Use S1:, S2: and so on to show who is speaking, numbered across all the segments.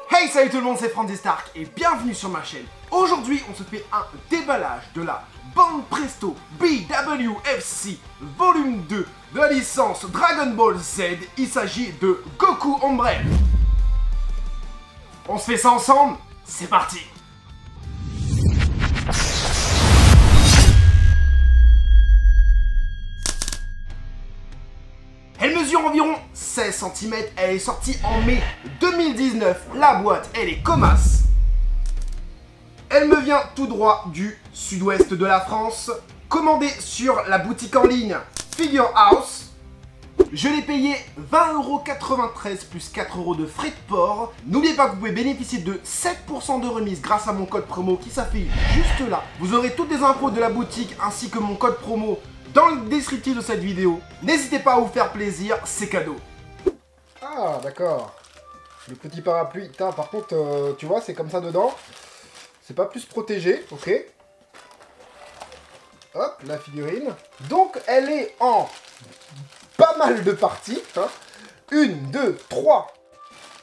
S1: Hey, salut tout le monde, c'est Franzy Stark et bienvenue sur ma chaîne. Aujourd'hui, on se fait un déballage de la Bande Presto BWFC Volume 2 de la licence Dragon Ball Z. Il s'agit de Goku Ombre. On se fait ça ensemble? C'est parti! Elle mesure environ 16 cm, elle est sortie en mai 2019, la boîte elle est Comas. Elle me vient tout droit du sud-ouest de la France, commandée sur la boutique en ligne Figure House. Je l'ai payé 20,93€ plus 4€ de frais de port. N'oubliez pas que vous pouvez bénéficier de 7% de remise grâce à mon code promo qui s'affiche juste là. Vous aurez toutes les infos de la boutique ainsi que mon code promo dans le descriptif de cette vidéo. N'hésitez pas à vous faire plaisir, c'est cadeau.
S2: Ah, d'accord. Le petit parapluie. Putain, par contre, tu vois, c'est comme ça dedans. C'est pas plus protégé, ok. Hop, la figurine. Donc, elle est en pas mal de parties. Hein. 1, 2, 3,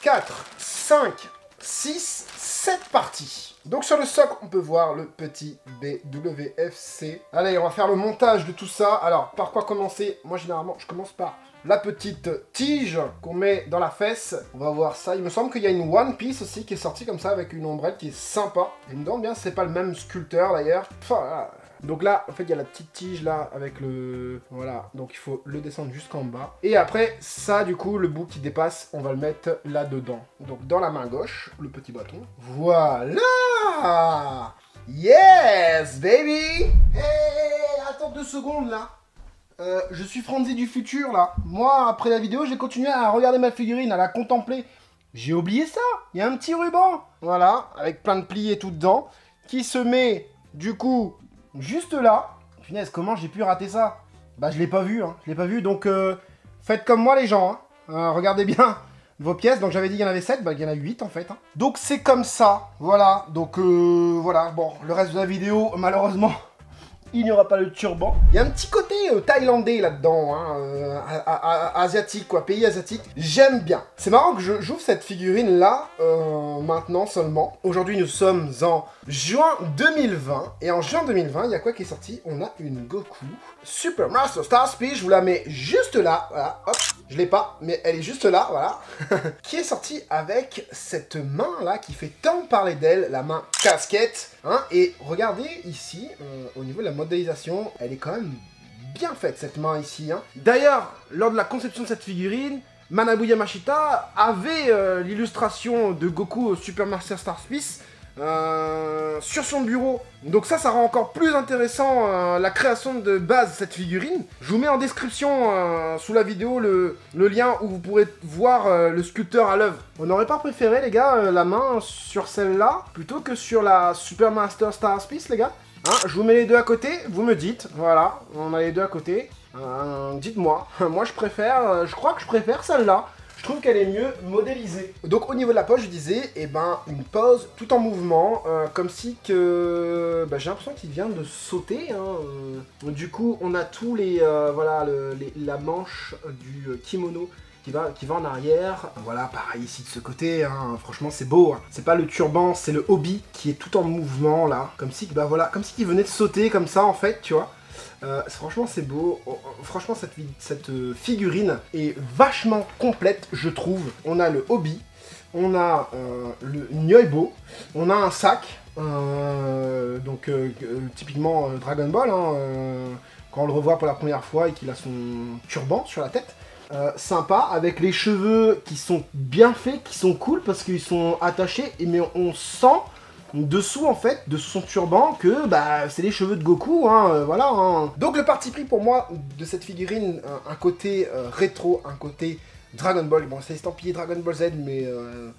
S2: 4, 5, 6, 7 parties. Donc sur le socle, on peut voir le petit BWFC. Allez, on va faire le montage de tout ça. Alors, par quoi commencer? Moi, généralement, je commence par la petite tige qu'on met dans la fesse. On va voir ça. Il me semble qu'il y a une One Piece aussi qui est sortie comme ça avec une ombrelle qui est sympa. Et me demande bien si c'est pas le même sculpteur d'ailleurs. Enfin, là. Donc là, en fait, il y a la petite tige là avec le... Voilà, donc il faut le descendre jusqu'en bas. Et après, ça, du coup, le bout qui dépasse, on va le mettre là-dedans. Donc dans la main gauche, le petit bâton. Voilà! Yes, baby! Hey, attends 2 secondes là. Je suis Franzy du futur là. Moi, après la vidéo, j'ai continué à regarder ma figurine, à la contempler. J'ai oublié ça. Il y a un petit ruban. Voilà, avec plein de plis et tout dedans. Qui se met, du coup... juste là. Punaise, comment j'ai pu rater ça? Bah, je l'ai pas vu, hein. Je l'ai pas vu, donc faites comme moi les gens, hein. Regardez bien vos pièces. Donc j'avais dit qu'il y en avait 7, bah il y en a 8 en fait, hein. Donc c'est comme ça, voilà. Donc voilà, bon, le reste de la vidéo, malheureusement, il n'y aura pas le turban. Il y a un petit côté thaïlandais là-dedans, hein, asiatique, quoi, pays asiatique. J'aime bien. C'est marrant que j'ouvre cette figurine-là, maintenant seulement. Aujourd'hui, nous sommes en juin 2020. Et en juin 2020, il y a quoi qui est sorti? On a une Goku Super Master Star Speed. Je vous la mets juste là, voilà, hop. Je l'ai pas, mais elle est juste là, voilà. Qui est sortie avec cette main-là qui fait tant parler d'elle, la main casquette. Hein, et regardez ici, au niveau de la modélisation, elle est quand même bien faite, cette main ici. Hein. D'ailleurs, lors de la conception de cette figurine, Manabu Yamashita avait l'illustration de Goku Super Master Star Speed sur son bureau. Donc ça rend encore plus intéressant la création de base de cette figurine. Je vous mets en description sous la vidéo le lien où vous pourrez voir le sculpteur à l'œuvre. On n'aurait pas préféré les gars la main sur celle-là plutôt que sur la Super Master Star Speed les gars, hein, je vous mets les deux à côté, vous me dites, voilà, on a les deux à côté. Dites-moi, moi je préfère, je crois que je préfère celle-là. Je trouve qu'elle est mieux modélisée. Donc au niveau de la pose, je disais, eh ben, une pose tout en mouvement, comme si que... Bah, j'ai l'impression qu'il vient de sauter. Hein, Du coup, on a tous les... voilà, la manche du kimono qui va en arrière. Voilà, pareil ici de ce côté, hein, franchement c'est beau. Hein. C'est pas le turban, c'est le hobby qui est tout en mouvement là. Comme si, bah voilà, comme si il venait de sauter comme ça en fait, tu vois. Franchement c'est beau, franchement cette figurine est vachement complète je trouve. On a le hobby, on a le Nyoibo, on a un sac, donc typiquement Dragon Ball, hein, quand on le revoit pour la première fois et qu'il a son turban sur la tête. Sympa, avec les cheveux qui sont bien faits, qui sont cool parce qu'ils sont attachés, mais on sent... dessous en fait, dessous son turban, que bah c'est les cheveux de Goku, hein, voilà. Hein. Donc le parti pris pour moi de cette figurine, un côté rétro, un côté Dragon Ball. Bon, c'est estampillé Dragon Ball Z, mais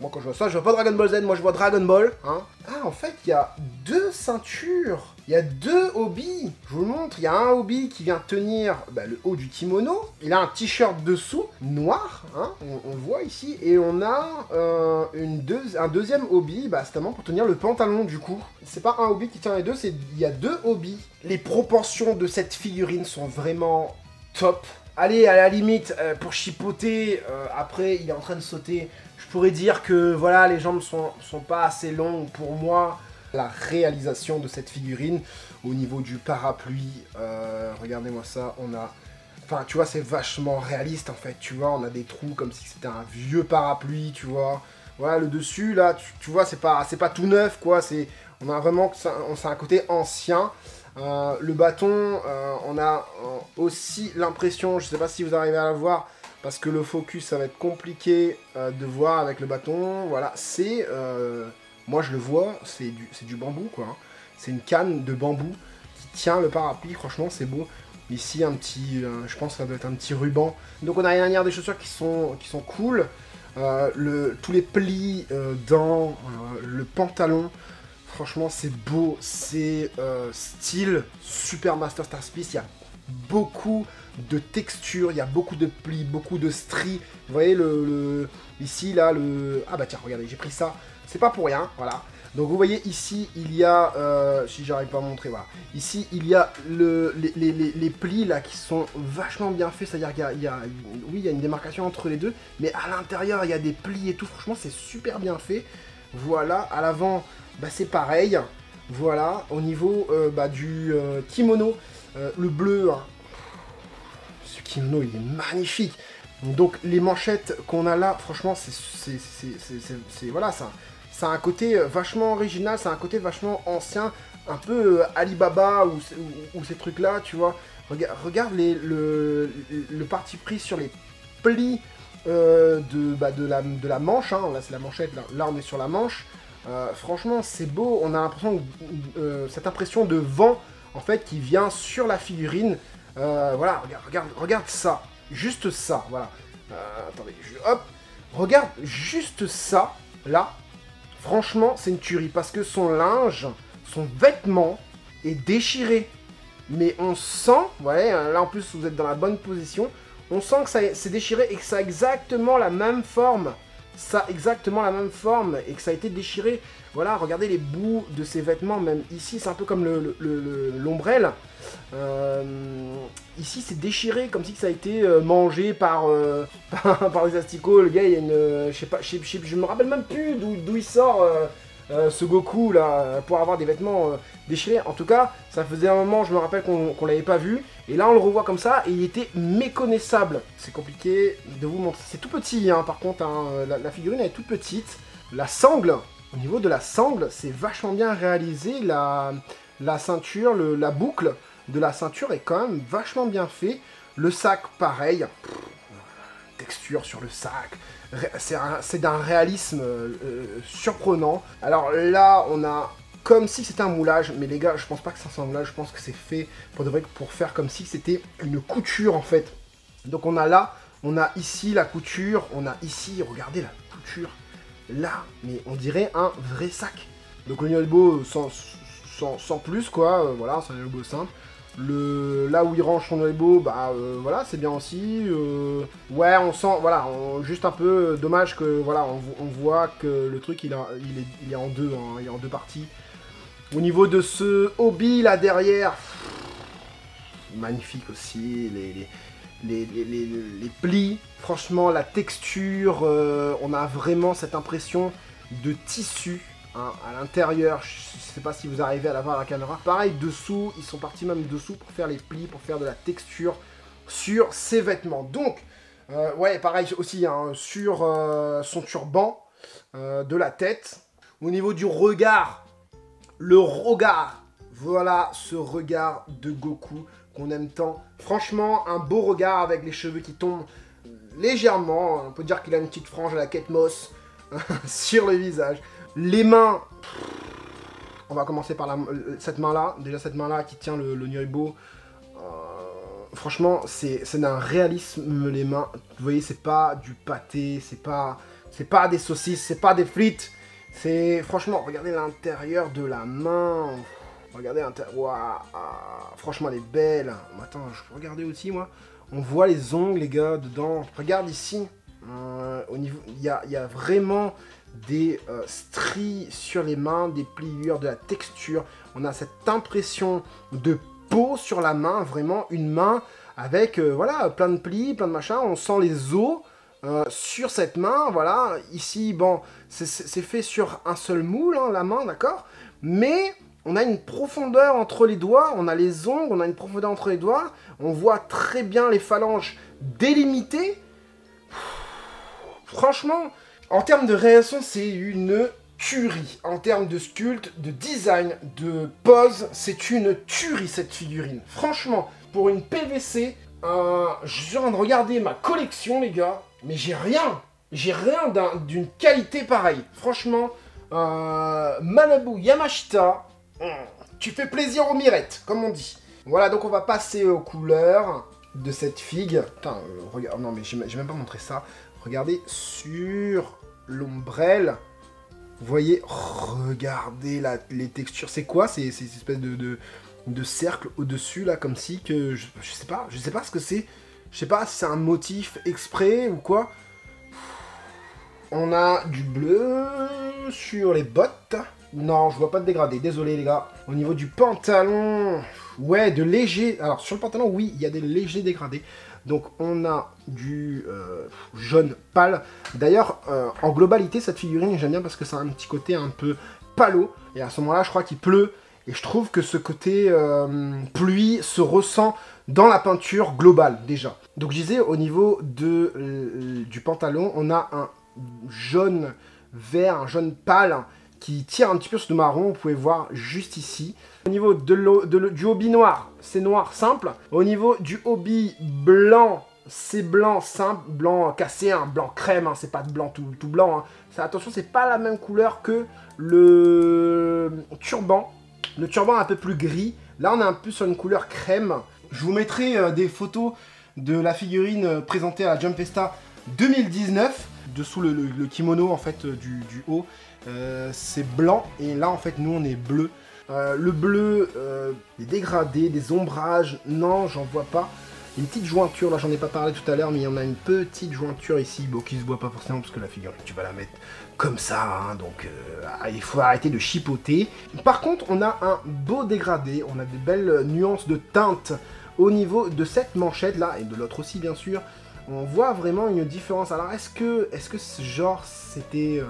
S2: moi quand je vois ça, je vois pas Dragon Ball Z, moi je vois Dragon Ball. Hein. Ah, en fait, il y a 2 ceintures. Il y a 2 hobbies. Je vous le montre. Il y a un hobby qui vient tenir le haut du kimono. Il a un t-shirt dessous, noir. Hein, on le voit ici. Et on a un deuxième hobby, justement pour tenir le pantalon du coup. C'est pas un hobby qui tient les deux, il y a 2 hobbies. Les proportions de cette figurine sont vraiment top. Allez, à la limite, pour chipoter, après il est en train de sauter. Je pourrais dire que voilà, les jambes sont pas assez longues pour moi. La réalisation de cette figurine au niveau du parapluie, regardez-moi ça, on a... Enfin, tu vois, c'est vachement réaliste en fait, tu vois, on a des trous comme si c'était un vieux parapluie, tu vois. Voilà, le dessus, là, tu vois, c'est pas tout neuf, quoi, on a vraiment... C'est un côté ancien. Le bâton, on a aussi l'impression, je sais pas si vous arrivez à la voir, parce que le focus, ça va être compliqué de voir avec le bâton, voilà, c'est... moi je le vois, c'est du bambou quoi. Hein. C'est une canne de bambou qui tient le parapluie, franchement c'est beau. Ici un petit, je pense que ça doit être un petit ruban. Donc on a derrière des chaussures qui sont cool. Tous les plis dans le pantalon, franchement c'est beau, c'est style Super Master Star Space. Il y a beaucoup de textures, il y a beaucoup de plis, beaucoup de stries. Vous voyez ici là ah bah tiens regardez, j'ai pris ça. C'est pas pour rien, voilà. Donc vous voyez ici, il y a, si j'arrive pas à montrer, voilà. Ici, il y a les plis là qui sont vachement bien faits, c'est-à-dire qu'il y a, oui, il y a une démarcation entre les deux, mais à l'intérieur, il y a des plis et tout, franchement, c'est super bien fait. Voilà, à l'avant, c'est pareil. Voilà, au niveau du kimono, le bleu, hein. Ce kimono, il est magnifique. Donc les manchettes qu'on a là, franchement, c'est voilà, ça a un côté vachement original, c'est un côté vachement ancien, un peu Alibaba ou ces trucs-là, tu vois. Regarde le parti pris sur les plis de la manche, hein. Là c'est la manchette, là on est sur la manche. Franchement, c'est beau, on a l'impression cette impression de vent, en fait, qui vient sur la figurine. Voilà, regarde ça. Juste ça, voilà. Attendez, hop. Regarde juste ça, là. Franchement, c'est une tuerie. Parce que son linge, son vêtement est déchiré. Mais on sent, ouais, là en plus vous êtes dans la bonne position. On sent que c'est déchiré et que ça a exactement la même forme. Ça a exactement la même forme et que ça a été déchiré. Voilà, regardez les bouts de ses vêtements, même ici, c'est un peu comme l'ombrelle. Ici, c'est déchiré, comme si ça a été mangé par les asticots. Le gars, il y a une... je me rappelle même plus d'où il sort ce Goku, là, pour avoir des vêtements déchirés. En tout cas, ça faisait un moment, je me rappelle qu'on l'avait pas vu. Et là, on le revoit comme ça, et il était méconnaissable. C'est compliqué de vous montrer. C'est tout petit, hein, par contre, hein, la figurine, elle est toute petite. La sangle, au niveau de la sangle, c'est vachement bien réalisé. La ceinture, la boucle de la ceinture est quand même vachement bien fait. Le sac, pareil. Texture sur le sac. C'est d'un réalisme surprenant. Alors là, on a comme si c'était un moulage, mais les gars, je pense pas que c'est un moulage, je pense que c'est fait pour faire comme si c'était une couture en fait. Donc on a là, on a ici la couture, on a ici, regardez la couture, là, mais on dirait un vrai sac. Donc le Nyoibo sans plus quoi, voilà, c'est un Nyoibo simple. Là où il range son Nyoibo, voilà, c'est bien aussi. Ouais, on sent, voilà, juste un peu dommage que, voilà, on voit que le truc il est en deux, hein, il est en deux parties. Au niveau de ce hobby là derrière, magnifique aussi, les plis, franchement la texture, on a vraiment cette impression de tissu hein, à l'intérieur. Je sais pas si vous arrivez à la voir à la caméra. Pareil dessous, ils sont partis même dessous pour faire les plis, pour faire de la texture sur ses vêtements. Donc, ouais, pareil aussi hein, sur son turban de la tête. Au niveau du regard, le regard, voilà ce regard de Goku qu'on aime tant. Franchement, un beau regard avec les cheveux qui tombent légèrement. On peut dire qu'il a une petite frange à la Kate Moss sur le visage. Les mains, on va commencer par cette main-là. Déjà cette main-là qui tient le Nyoibo. Franchement, c'est d'un réalisme les mains. Vous voyez, c'est pas du pâté, c'est pas des saucisses, c'est pas des frites. C'est franchement, regardez l'intérieur de la main. Regardez l'intérieur. Waouh, franchement, elle est belle. Attends, je peux regarder aussi moi. On voit les ongles, les gars, dedans. Regarde ici. Au niveau, il y a vraiment des stries sur les mains, des pliures, de la texture. On a cette impression de peau sur la main, vraiment une main avec voilà, plein de plis, plein de machins. On sent les os sur cette main, voilà. Ici, bon, c'est fait sur un seul moule, hein, la main, d'accord. Mais on a une profondeur entre les doigts, on a les ongles, on a une profondeur entre les doigts. On voit très bien les phalanges délimitées. Franchement, en termes de réaction, c'est une tuerie. En termes de sculpte, de design, de pose, c'est une tuerie cette figurine. Franchement, pour une PVC, je suis en train de regarder ma collection, les gars, mais j'ai rien. J'ai rien d'une qualité pareille. Franchement, Manabu Yamashita, tu fais plaisir aux mirettes, comme on dit. Voilà, donc on va passer aux couleurs de cette figue. Putain, regarde, non mais j'ai même pas montré ça. Regardez sur l'ombrelle. Vous voyez, regardez les textures. C'est quoi? C'est cette espèce de cercle au-dessus, là, comme si que... Je sais pas ce que c'est. Je sais pas si c'est un motif exprès ou quoi. On a du bleu sur les bottes. Non, je vois pas de dégradé, désolé les gars. Au niveau du pantalon, ouais, de léger... Alors, sur le pantalon, oui, il y a des légers dégradés. Donc, on a du jaune pâle. D'ailleurs, en globalité, cette figurine, j'aime bien parce que ça a un petit côté un peu palo. Et à ce moment-là, je crois qu'il pleut. Et je trouve que ce côté pluie se ressent dans la peinture globale, déjà. Donc, je disais, au niveau du pantalon, on a un jaune vert, un jaune pâle qui tire un petit peu sur le marron, vous pouvez voir juste ici. Au niveau du hobby noir, c'est noir simple. Au niveau du hobby blanc, c'est blanc simple, blanc cassé, un blanc crème, hein, c'est pas de blanc tout blanc. Hein. Attention, c'est pas la même couleur que le turban. Le turban est un peu plus gris. Là, on est un peu sur une couleur crème. Je vous mettrai des photos de la figurine présentée à la Jump Festa 2019. Dessous le kimono, en fait, du haut. C'est blanc et là en fait nous on est bleu. Le bleu, des dégradés, des ombrages, non j'en vois pas. Une petite jointure, là j'en ai pas parlé tout à l'heure, mais il y en a une petite jointure ici, bon qui se voit pas forcément parce que la figurine tu vas la mettre comme ça, hein, donc il faut arrêter de chipoter. Par contre on a un beau dégradé, on a des belles nuances de teintes au niveau de cette manchette là, et de l'autre aussi bien sûr. On voit vraiment une différence. Alors est-ce que ce genre c'était...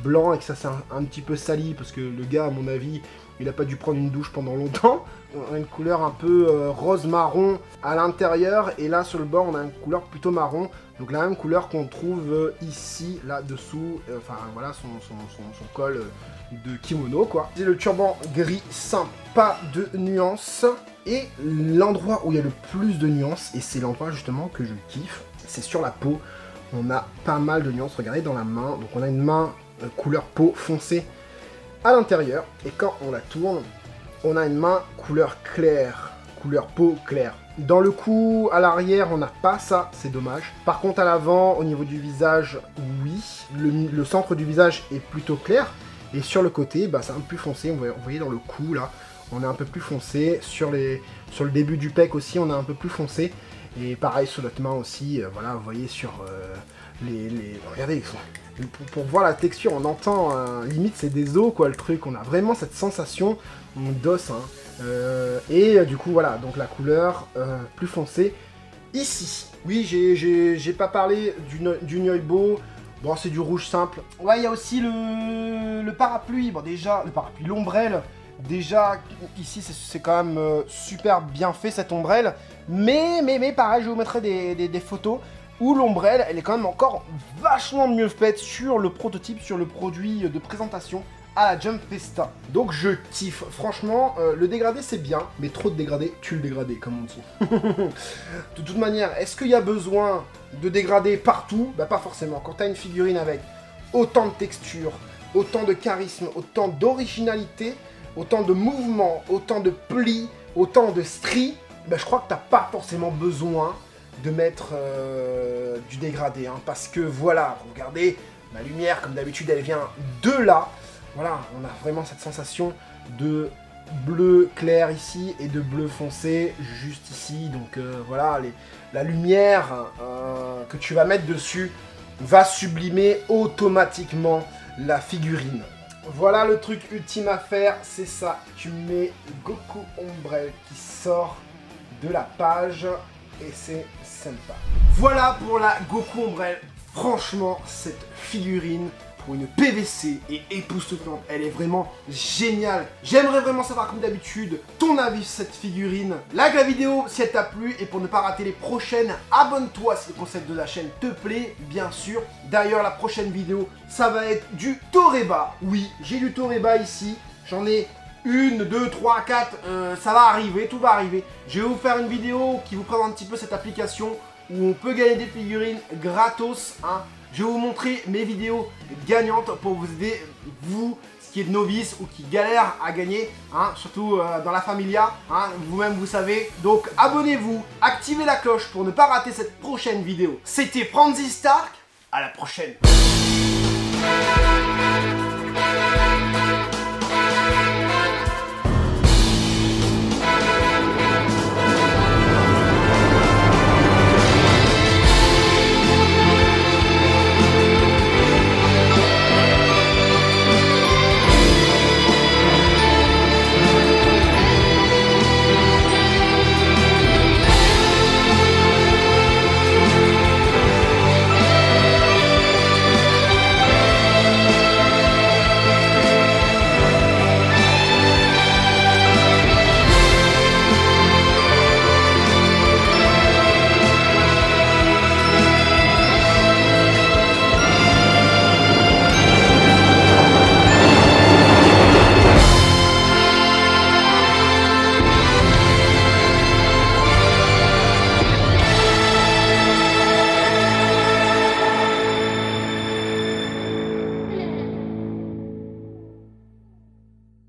S2: blanc et que ça s'est un petit peu sali parce que le gars à mon avis il a pas dû prendre une douche pendant longtemps. On a une couleur un peu rose marron à l'intérieur et là sur le bord on a une couleur plutôt marron, donc la même couleur qu'on trouve ici là dessous, enfin voilà son col de kimono quoi. C'est le turban gris simple, pas de nuances, et l'endroit où il y a le plus de nuances, et c'est l'endroit justement que je kiffe, c'est sur la peau. On a pas mal de nuances, regardez dans la main, donc on a une main couleur peau foncée à l'intérieur, et quand on la tourne, on a une main couleur claire, couleur peau claire. Dans le cou, à l'arrière, on n'a pas ça, c'est dommage. Par contre, à l'avant, au niveau du visage, oui. Le centre du visage est plutôt clair, et sur le côté, bah, c'est un peu plus foncé. Vous voyez dans le cou, là, on est un peu plus foncé. Sur le début du pec aussi, on est un peu plus foncé. Et pareil sur notre main aussi, voilà, vous voyez sur regardez, pour voir la texture, on entend, limite c'est des os quoi le truc, on a vraiment cette sensation d'os, hein. Et du coup voilà, donc la couleur plus foncée ici. Oui, j'ai pas parlé du Nyoibo, bon c'est du rouge simple. Ouais, il y a aussi le parapluie, bon déjà, le parapluie, l'ombrelle. Déjà, ici, c'est quand même super bien fait, cette ombrelle. Mais pareil, je vous mettrai des photos où l'ombrelle, elle est quand même encore vachement mieux faite sur le prototype, sur le produit de présentation à la Jump Festa. Donc, je kiffe. Franchement, le dégradé, c'est bien. Mais trop de dégradé, tue le dégradé, comme on dit. De toute manière, est-ce qu'il y a besoin de dégradé partout? Bah, pas forcément. Quand t'as une figurine avec autant de texture, autant de charisme, autant d'originalité, autant de mouvements, autant de plis, autant de stries, ben je crois que t'as pas forcément besoin de mettre du dégradé, hein, parce que voilà, regardez, ma lumière, comme d'habitude, elle vient de là, voilà, on a vraiment cette sensation de bleu clair ici et de bleu foncé juste ici. Donc voilà, la lumière que tu vas mettre dessus va sublimer automatiquement la figurine. Voilà le truc ultime à faire, c'est ça. Tu mets Goku Ombrelle qui sort de la page et c'est sympa. Voilà pour la Goku Ombrelle. Franchement, cette figurine pour une PVC est époustouflante. Elle est vraiment géniale. J'aimerais vraiment savoir, comme d'habitude, ton avis sur cette figurine. Like la vidéo si elle t'a plu et pour ne pas rater les prochaines, abonne-toi si le concept de la chaîne te plaît, bien sûr. D'ailleurs, la prochaine vidéo, ça va être du Toreba. Oui, j'ai du Toreba ici. J'en ai 1, 2, 3, 4. Ça va arriver, tout va arriver. Je vais vous faire une vidéo qui vous présente un petit peu cette application où on peut gagner des figurines gratos, hein. Je vais vous montrer mes vidéos gagnantes pour vous aider, vous qui êtes novice ou qui galère à gagner, hein, surtout dans la familia, hein, vous-même vous savez. Donc abonnez-vous, activez la cloche pour ne pas rater cette prochaine vidéo. C'était Franzy Stark, à la prochaine.